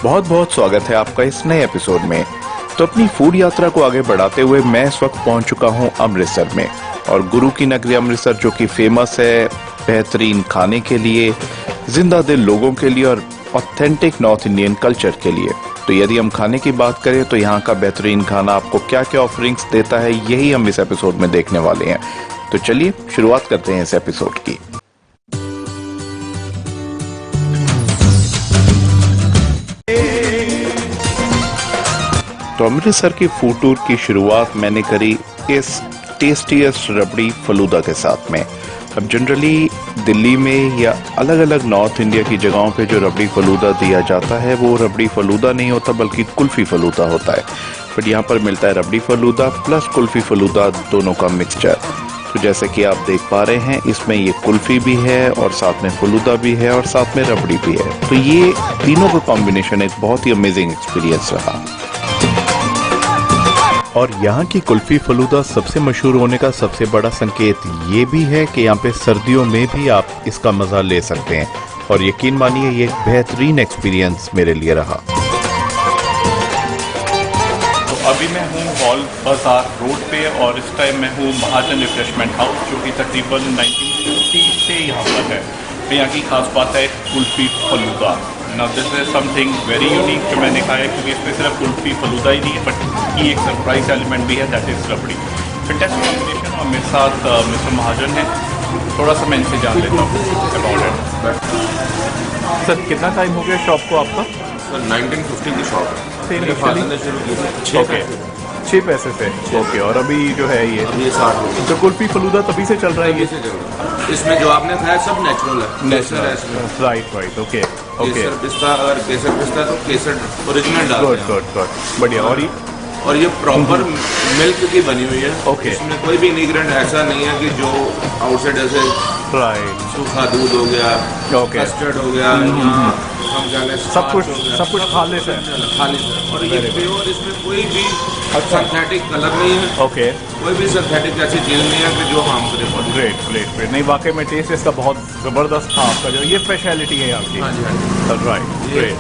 बहुत बहुत स्वागत है आपका इस नए एपिसोड में। तो अपनी फूड यात्रा को आगे बढ़ाते हुए मैं इस वक्त पहुंच चुका हूं अमृतसर में, और गुरु की नगरी अमृतसर जो कि फेमस है बेहतरीन खाने के लिए, जिंदा दिल लोगों के लिए और ऑथेंटिक नॉर्थ इंडियन कल्चर के लिए। तो यदि हम खाने की बात करें तो यहाँ का बेहतरीन खाना आपको क्या क्या ऑफरिंग्स देता है, यही हम इस एपिसोड में देखने वाले हैं। तो चलिए शुरुआत करते हैं इस एपिसोड की। तो अमृतसर की फूड टूर की शुरुआत मैंने करी इस टेस्टीएस्ट रबड़ी फलूदा के साथ में। अब जनरली दिल्ली में या अलग अलग नॉर्थ इंडिया की जगहों पे जो रबड़ी फलूदा दिया जाता है वो रबड़ी फलूदा नहीं होता बल्कि कुल्फी फलूदा होता है, बट यहाँ पर मिलता है रबड़ी फलूदा प्लस कुल्फी फलूदा, दोनों का मिक्सचर। तो जैसे कि आप देख पा रहे हैं इसमें ये कुल्फी भी है और साथ में फलूदा भी है और साथ में रबड़ी भी है। तो ये तीनों का कॉम्बिनेशन एक बहुत ही अमेजिंग एक्सपीरियंस रहा। और यहाँ की कुल्फी फलूदा सबसे मशहूर होने का सबसे बड़ा संकेत ये भी है कि यहाँ पे सर्दियों में भी आप इसका मजा ले सकते हैं, और यकीन मानिए ये एक बेहतरीन एक्सपीरियंस मेरे लिए रहा। तो अभी मैं हूँ हॉल बाजार रोड पे, और इस टाइम मैं हूँ महाजन रिफ्रेशमेंट हाउस जो कि तकरीबन 1950 से यहाँ पर है। तो यहाँ की खास बात है kulfi falooda. Now this is something very unique जो मैंने खाया है, क्योंकि इसमें सिर्फ कुल्फी फलूदा ही नहीं है बट की एक सरप्राइज एलिमेंट भी है, that is rabri. Fantastic combination. और मेरे साथ मिस्टर महाजन है, थोड़ा सा मैं इनसे जान लेता हूँ अबाउट इट। सर कितना टाइम हो गया शॉप को आपका? सर 1950 की शॉप है। मेरे फादर ने शुरू की थी। ओके, 6 पैसे से। ओके, और अभी जो है ये 60 रुपये। तो कुल्फी फलूदा तभी से चल रहा है ये? से चल रहा है। इसमें जो आपने खाया सब नेचुरल है। नेचुरल है इसमें। Right okay okay. केसर पिस्ता, अगर केसर पिस्ता तो केसर ओरिजिनल डालते हैं। गुड बढ़िया। और ये प्रॉपर मिल्क की बनी हुई है। ओके। इसमें कोई भी इंग्रेडिएंट ऐसा नहीं है कि जो आउटसाइड जैसे राइट सूखा दूध हो गया, ओके, कस्टर्ड हो गया, सब कुछ खालिश है। और ये प्योर, इसमें कोई भी सिंथेटिक कलर नहीं है। ओके, कोई भी सिंथेटिक ऐसी चीज़ नहीं है कि जो हार्म करे बॉडी। ग्रेट। नहीं वाकई में टेस्ट इसका बहुत ज़बरदस्त था आपका, जो ये स्पेशलिटी है आपकी। हाँ जी। Right, great.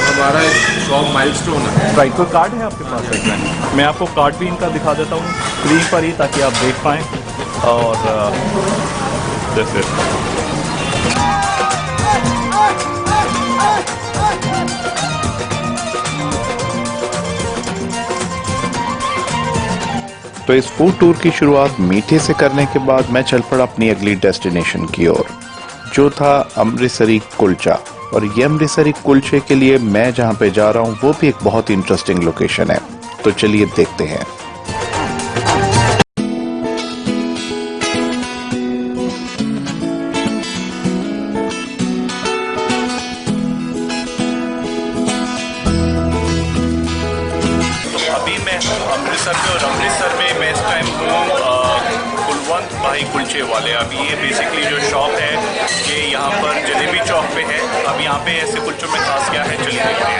हमारा एक शॉप माइलस्टोन है। राइट, कोई कार्ड है आपके पास? मैं आपको कार्ड भी इनका दिखा देता हूँ स्क्रीन पर ही, ताकि आप देख पाएँ। और जैसे तो इस फूड टूर की शुरुआत मीठे से करने के बाद मैं चल पड़ा अपनी अगली डेस्टिनेशन की ओर, जो था अमृतसरी कुलचा। और ये अमृतसरी कुलचे के लिए मैं जहां पे जा रहा हूं वो भी एक बहुत ही इंटरेस्टिंग लोकेशन है। तो चलिए देखते हैं। अमृतसर में मैं इस टाइम हूँ कुलवंत भाई कुलचे वाले। अब ये बेसिकली जो शॉप है ये यहाँ पर जलेबी चौक पे है। अब यहाँ पे ऐसे कुलचों में खास क्या है, चलिए देखते हैं।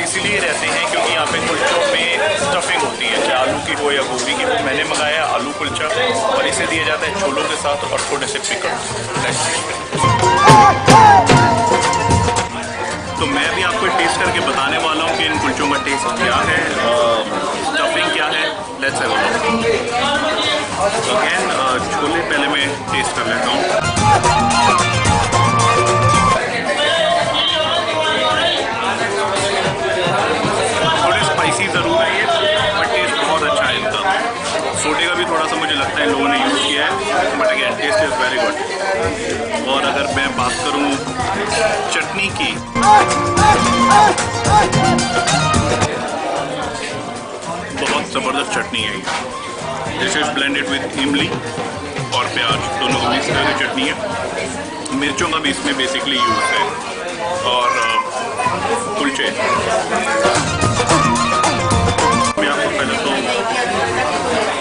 इसीलिए रहते हैं क्योंकि यहाँ पे कुलचों में स्टफिंग होती है, चाहे आलू की हो या गोभी की हो। मैंने मंगाया आलू कुलचा, और इसे दिया जाता है छोलों के साथ और थोड़े से पिकल। तो मैं भी आपको टेस्ट करके बताने वाला हूँ कि इन कुलचों का टेस्ट क्या है, स्टफिंग क्या है। Let's have a look. Again chole पहले मैं टेस्ट कर लेता हूँ। सोडे का भी थोड़ा सा मुझे लगता है लोगों ने यूज़ किया है, but again taste is very good. और अगर मैं बात करूँ चटनी की, बहुत ज़बरदस्त चटनी है ये। दिस इज़ ब्लेंडेड विद इमली और प्याज, दोनों को मिक्स करके चटनी है। मिर्चों का भी इसमें बेसिकली यूज़ है। और कुलचे मैं आपको पहले तो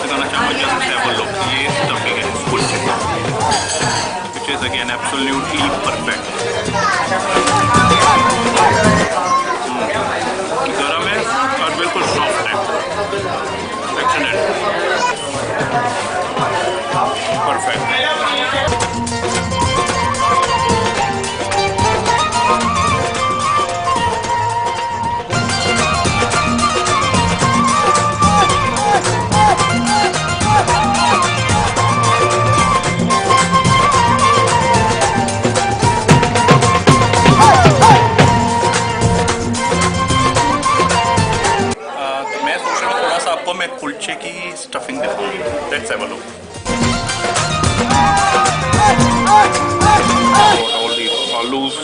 बताना चाहूँगा, जस्ट हैव अ लुक। ये स्टफिंग है kulche, which is is again absolutely perfect. गरम है और बिल्कुल सॉफ्ट है. Excellent. Perfect. मैं सोच रहा हूँ थोड़ा सा आपको मैं कुलचे की स्टफिंग दिखाऊँ. Let's have a look. All the aloos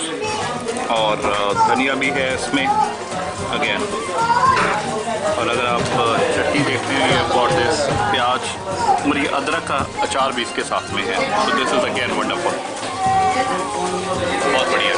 और धनिया भी है इसमें अगेन. और अगर आप चटनी देखते हैं गॉट दिस प्याज और ये अदरक का अचार भी इसके साथ में है. So this is again wonderful. बहुत बढ़िया.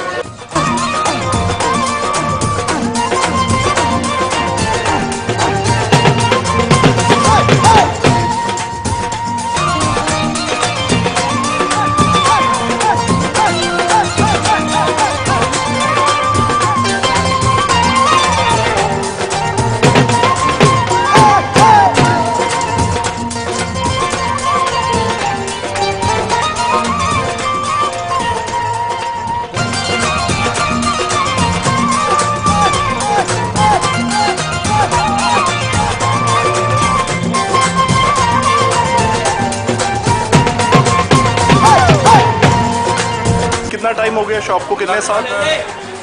कितना टाइम हो गया शॉप को? कितने साल?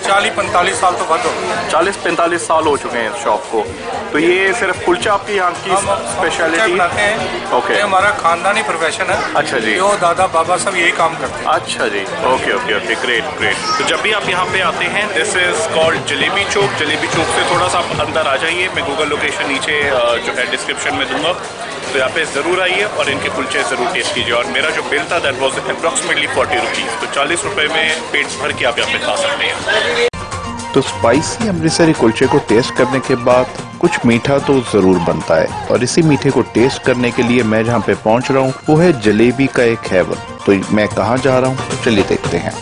40-45 साल तो बंद हो गए. 40-45 साल हो चुके हैं इस शॉप को. तो ये सिर्फ कुलचा आपकी यहाँ की हम स्पेशलिटी बनाते हैं. ओके. ये हमारा खानदानी प्रोफेशन है. अच्छा जी. जो दादा बाबा सब यही काम करते हैं. अच्छा जी. Okay okay okay. Great great. तो जब भी आप यहाँ पे आते हैं this is called Jalebi Chowk. Jalebi Chowk से थोड़ा सा आप अंदर आ जाइए. मैं गूगल लोकेशन नीचे जो है डिस्क्रिप्शन में दूंगा. तो यहाँ पे ज़रूर आइए और इनके कुलचे ज़रूर टेस्ट कीजिए. और मेरा जो बिल था दैट वाज अप्रॉक्सीमेटली 40 रुपीज़. तो 40 रुपये में पेट भर के आप यहाँ पे खा सकते हैं. तो स्पाइसी अमृतसरी कुलचे को टेस्ट करने के बाद कुछ मीठा तो जरूर बनता है, और इसी मीठे को टेस्ट करने के लिए मैं जहाँ पे पहुँच रहा हूँ वो है जलेबी का एक हेवन. तो मैं कहाँ जा रहा हूँ चलिए देखते हैं.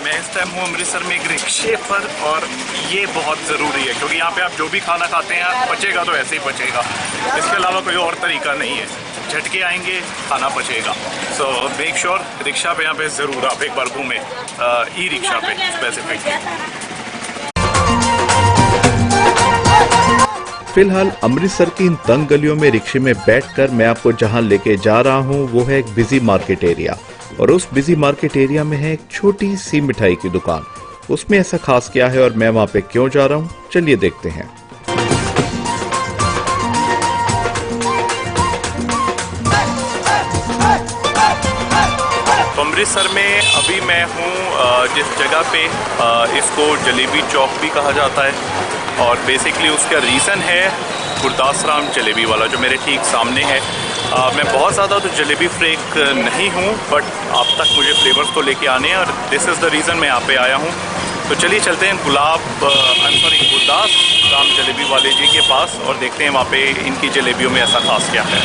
मैं इस टाइम हूँ अमृतसर में एक रिक्शे पर, और ये बहुत ज़रूरी है क्योंकि यहाँ पे आप जो भी खाना खाते हैं पचेगा तो ऐसे ही पचेगा. इसके अलावा कोई और तरीका नहीं है. झटके आएंगे, खाना पचेगा. सो मेक श्योर रिक्शा पे यहाँ पे ज़रूर आप एक बार घूमें. ई रिक्शा पे स्पेसिफिकली. फिलहाल अमृतसर की इन तंग गलियों में रिक्शे में बैठकर मैं आपको जहां लेके जा रहा हूं वो है एक बिजी मार्केट एरिया. और उस बिजी मार्केट एरिया में है एक छोटी सी मिठाई की दुकान. उसमें ऐसा खास क्या है और मैं वहां पे क्यों जा रहा हूं चलिए देखते हैं. तो अमृतसर में अभी मैं हूँ जिस जगह पे इसको जलेबी चौक भी कहा जाता है. और बेसिकली उसका रीज़न है गुरदास राम जलेबी वाला जो मेरे ठीक सामने है. मैं बहुत ज़्यादा तो जलेबी फ्रेक नहीं हूँ, बट आप तक मुझे फ्लेवर्स तो लेके आने हैं, और दिस इज़ द रीज़न मैं यहाँ पे आया हूँ. तो चलिए चलते हैं गुरदास राम जलेबी वाले जी के पास और देखते हैं वहाँ पे इनकी जलेबियों में ऐसा खास क्या है.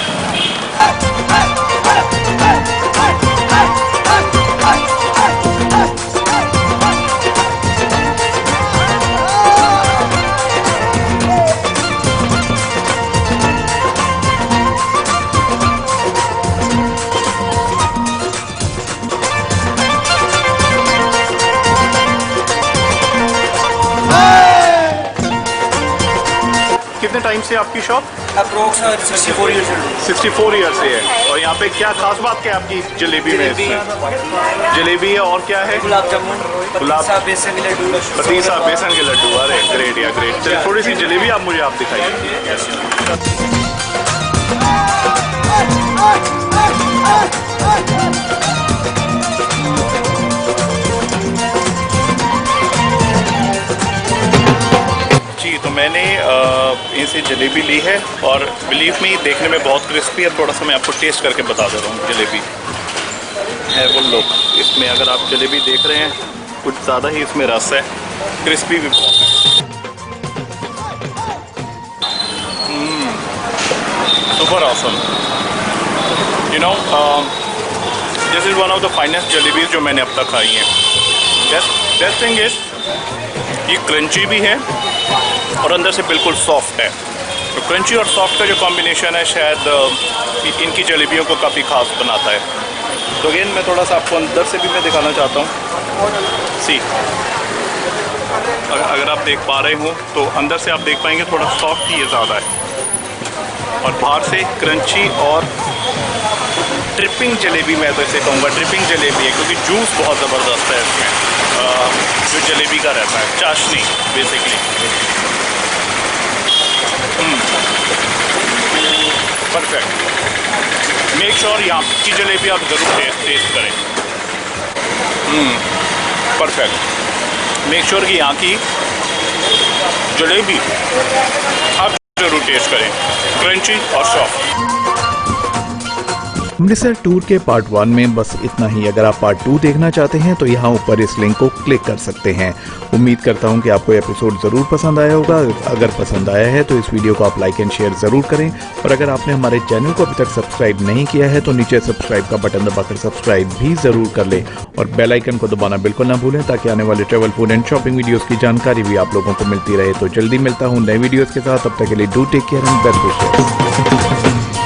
कितने टाइम से आपकी शॉप? Approx 64 years. 64 ईयर से है. और यहाँ पे क्या खास बात क्या है आपकी जलेबी में? जलेबी है और क्या है? गुलाब जामुन, गुलाब बेसन के लड्डू. पतीसा बेसन के लड्डू. अरे ग्रेट या ग्रेट. चलिए थोड़ी सी जलेबी आप मुझे आप दिखाइए. जी तो मैंने इनसे जलेबी ली है और बिलीव में देखने में बहुत क्रिस्पी है. थोड़ा सा मैं आपको टेस्ट करके बता दे रहा हूँ. जलेबी है वो लोग इसमें अगर आप जलेबी देख रहे हैं कुछ ज़्यादा ही इसमें रस है. क्रिस्पी भी बहुत है. Super awesome. You know this is one of the finest jalebis जो मैंने अब तक खाई हैं। बेस्ट थिंग इज़ ये क्रंची भी है और अंदर से बिल्कुल सॉफ्ट है। तो क्रंची और सॉफ्ट का जो कॉम्बिनेशन है शायद इनकी जलेबियों को काफ़ी ख़ास बनाता है। तो अगेन मैं थोड़ा सा आपको अंदर से भी मैं दिखाना चाहता हूँ। सी अगर आप देख पा रहे हो तो अंदर से आप देख पाएंगे थोड़ा सॉफ्ट ही ज़्यादा है और बाहर से क्रंची और ट्रिपिंग जलेबी, मैं तो इसे कहूँगा ट्रिपिंग जलेबी है क्योंकि जूस बहुत ज़बरदस्त है इसमें जो जलेबी का रहता है, चाशनी बेसिकली। परफेक्ट। मेक श्योर यहाँ की जलेबी आप ज़रूर टेस्ट करें। परफेक्ट। मेक श्योर कि यहाँ की जलेबी आप ज़रूर टेस्ट करें, क्रंची और सॉफ्ट। अमृतसर टूर के पार्ट 1 में बस इतना ही। अगर आप पार्ट 2 देखना चाहते हैं तो यहाँ ऊपर इस लिंक को क्लिक कर सकते हैं। उम्मीद करता हूँ कि आपको एपिसोड ज़रूर पसंद आया होगा। अगर पसंद आया है तो इस वीडियो को आप लाइक एंड शेयर ज़रूर करें और अगर आपने हमारे चैनल को अभी तक सब्सक्राइब नहीं किया है तो नीचे सब्सक्राइब का बटन दबाकर सब्सक्राइब भी ज़रूर कर लें और बेल आइकन को दबाना बिल्कुल ना भूलें ताकि आने वाले travel, food and shopping videos की जानकारी भी आप लोगों को मिलती रहे। तो जल्दी मिलता हूँ नए वीडियोज़ के साथ। तब तक के लिए do take care and best wishes.